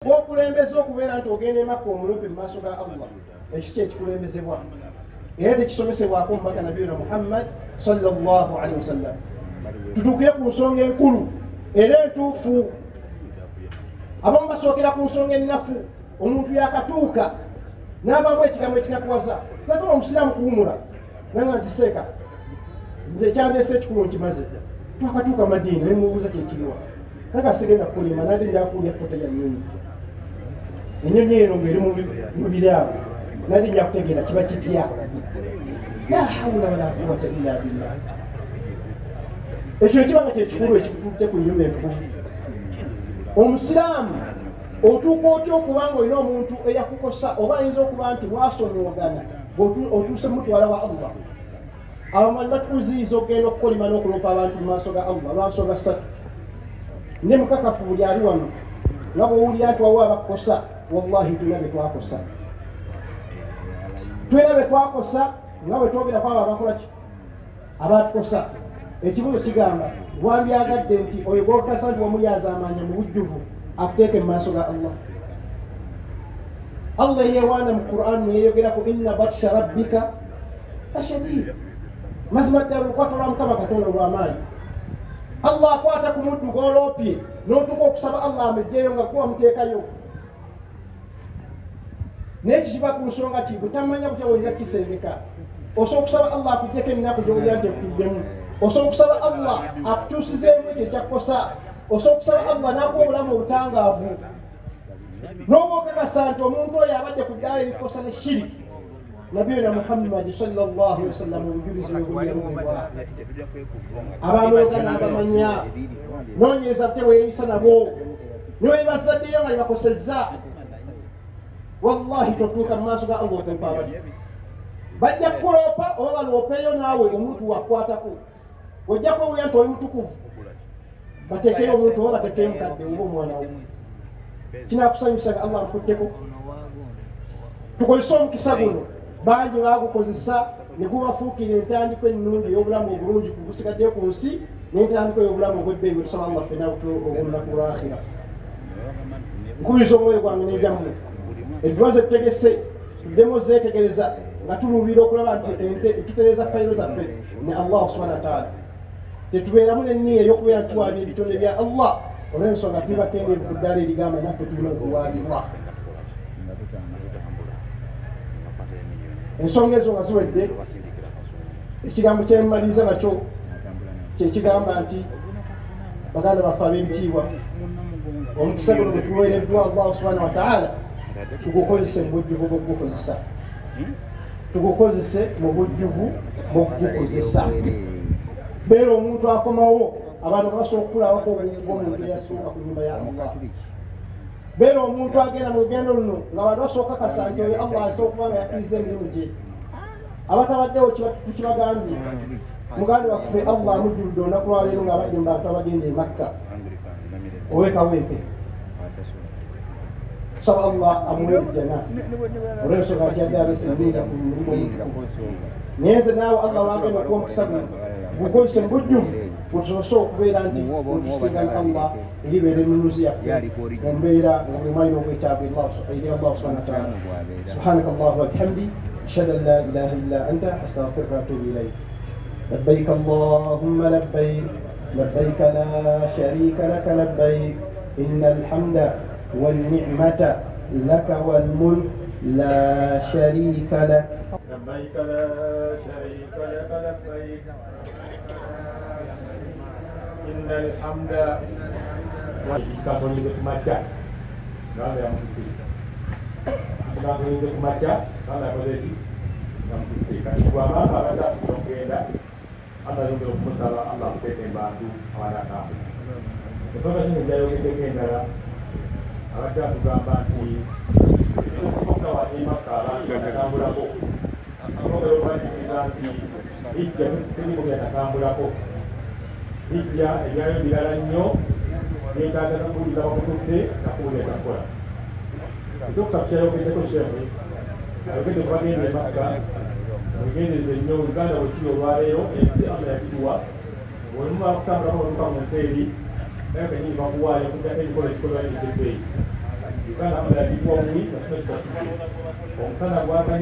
Okulembeza okubeera nti ogenda emaka omulumpi mu maaso ga Allah ekiki ekikulembezebwa era tekisomesebwako omubaka nabiyuna Muhammad sallallahu alaihi wasallam. Tutuukire ku nsonga enkulu era entuufu. Abamu basookera ku nsonga ennafu. Omuntu yakatuuka n'abamu ekigambo ekinakuwaza natuma omusiraamu kuwumula nanga nti seeka nze ekyandeese ekikulu nkimaze twakatuuka madiini nemubuuza kyekiriwa naga sigenda kukulima nade njakulya foto ya nnyonyi ennyonyi eno ng'eri mu biraawo nade njakutegeera kiba kitya. La hawla wala quwwata illa billah. Ekyo ekibanga kyekikulu ekikutudde ku nnyumba entukuvu. Omusiraamu otuuka otya okubanga olina omuntu eyakukosa oba ayinza okuba nti mwasonyiwagana otuuse mutwala wa Allah. Abamanyi batukuziyiza okugenda okukolima n'okuloopa abantu mu maaso ga Allah lwansonga ssatu. Ne mukakafu buli ali wano nga bw'owulira nti wawa abakukosa wallahi tulina be twakosa. Tulina be twakosa nga bwe twogera kwabo abakola ki abatukosa. Ekibuzo kigamba wandyagadde nti oyo gwokasa nti wamulyaza amaanya mu bujjuvu akuteeke mu maaso ga Allah. Allah yeewaana mu Qur'an neyeyogerako inna batsha rabbika lashadiid. Mazima ddala olukwata lwa Mukama Katonda lw'amaanyi. Allah akwata ku muddu gw'oloopye n'otuuka okusaba Allah amejjeeyo nga gwe wamuteekayo. N'ekyo kiva ku nsonga ki butamanya butya bw'oyinza kisengeka. Osobola okusaba Allah akuggyeko ennaku gy'owulira nti ekutuddemu. Osobola okusaba Allah akukyusizeemu ekyo ekyakukosa. Osobola okusaba Allah n'akuwa obulamu obutangaavu. N'oba okakasa nti omuntu oyo abadde ku ddaala erikosa ne shiriki. Nabiyuna Muhammad sallallahu alaihi wasallam obujulizi bwebuliyalubwa abamuloga n'abamanya noonyereza bute weeyisa nabo niweebazaddeyo nga libakosezza. Wallahi totuuka mu maaso ga Allah okuloopa abadde bajja kukuloopa oba baloopeeyo naawe omuntu wakwatako ojja kwewulira nti oli mutukuvu bateekeyo omuntu oba bateekeyo mukadde oba omwana wo kinaakusanyusa nga Allah amukutteko. Tukozese omukisa guno bangi bagukozesa ne gubafuukira entandiko ennungi ey'obulamu obulungi kugusigaddeyo ku nsi n'entandiko ey'obulamu obw'ebbeeyi tusaba Allah ffenna obw'olunaku lw'akhira. Nkubiriza omwoyo gwange n'egyammwe edduwa ze tutegese tuddemu zeetegereza nga tuluubira okulaba nti tutereeza fayiro zaffe ne Allah subhanahu wa ta'ala. Tetubeeramu n'enniya ey'okubeera tuwaabya ebitonde bya Allah olw'ensonga tuli bakendeevu ku ddaala erigamba naffe tulina okuwaabirwa. Ensonga ezo nga ziwedde ekigambo kyemmaliriza nakyo kyekigamba nti baganda baffe ab'ebitiibwa omukisa guno gwe tuweereddwa Allah subhanahu wa ta'ala tugukozese mu bujjuvu bw'okugukozesa. Tugukozese mu bujjuvu bw'okugukozesa. Beera omuntu akomawo abantu basobola okukulabako obuvuvu bw'omuntu eyasooka ku nnyumba ya Allah. Beera omuntu agenda mu lugendo luno ng'abantu basooka kasa nti oyo Allah asobola okuba nga yakkiriza emirimu gye. Abatabaddewo tukibagambye muganda waffe Allah amujjuludde olunaku lwaleero ng'abadde mu bantu abagenda e Makka ow'ekawempe. Tusaba Allah amuwe ejjana olw'ensonga nti yadde aleese emminja ku mulimu omutukuvu. Naye nze naawe Allah wagenda okuwa omukisa guno gukozese mu bujjuvu butusobose okubeera nti butusingana Allah eribeera ennunuzi yaffe mu mbeera nga buli mwalina obwetaavu eri Allah subhanahu wa ta'ala. Subhanaka Allahumma wa bihamdi ashhadu an la ilaha illa anta astaghfiruka wa atubu ilayk. Labbayk Allahumma labbayk labbayk la sharika laka labbayk innal hamda wan ni'mata laka wal mulk la sharika lak. لبيك لا شريك لك لبيك إن الحمد والكافرين كماجا نعم يا مسلم الكافرين كماجا نعم يا مسلم kan kuama abada sikongenda anda ndio kumsala Allah peke bantu hawana kafu kutoka chini ndio kitekenda abada kugamba nti usipoka wa ima kala ngakambulako akobe obali kizanti ijja tuli yakambulako ijja eyayo bilala nnyo netaga kubuliza bakututte nakuuleta kola kutokusakirayo okendeko shehe ayogedde kubagenda e Makka wegendereze nnyo Uganda wekiri olwaleero ensi Allah yakituwa bwemumala kutambulako batuuka mu nsi eri naye kenyini bakuwaayo kuddako ekikola ekikolwa ekiteeyi uganda amala yagitwa omuyi nga kino kitasike omusana gwaka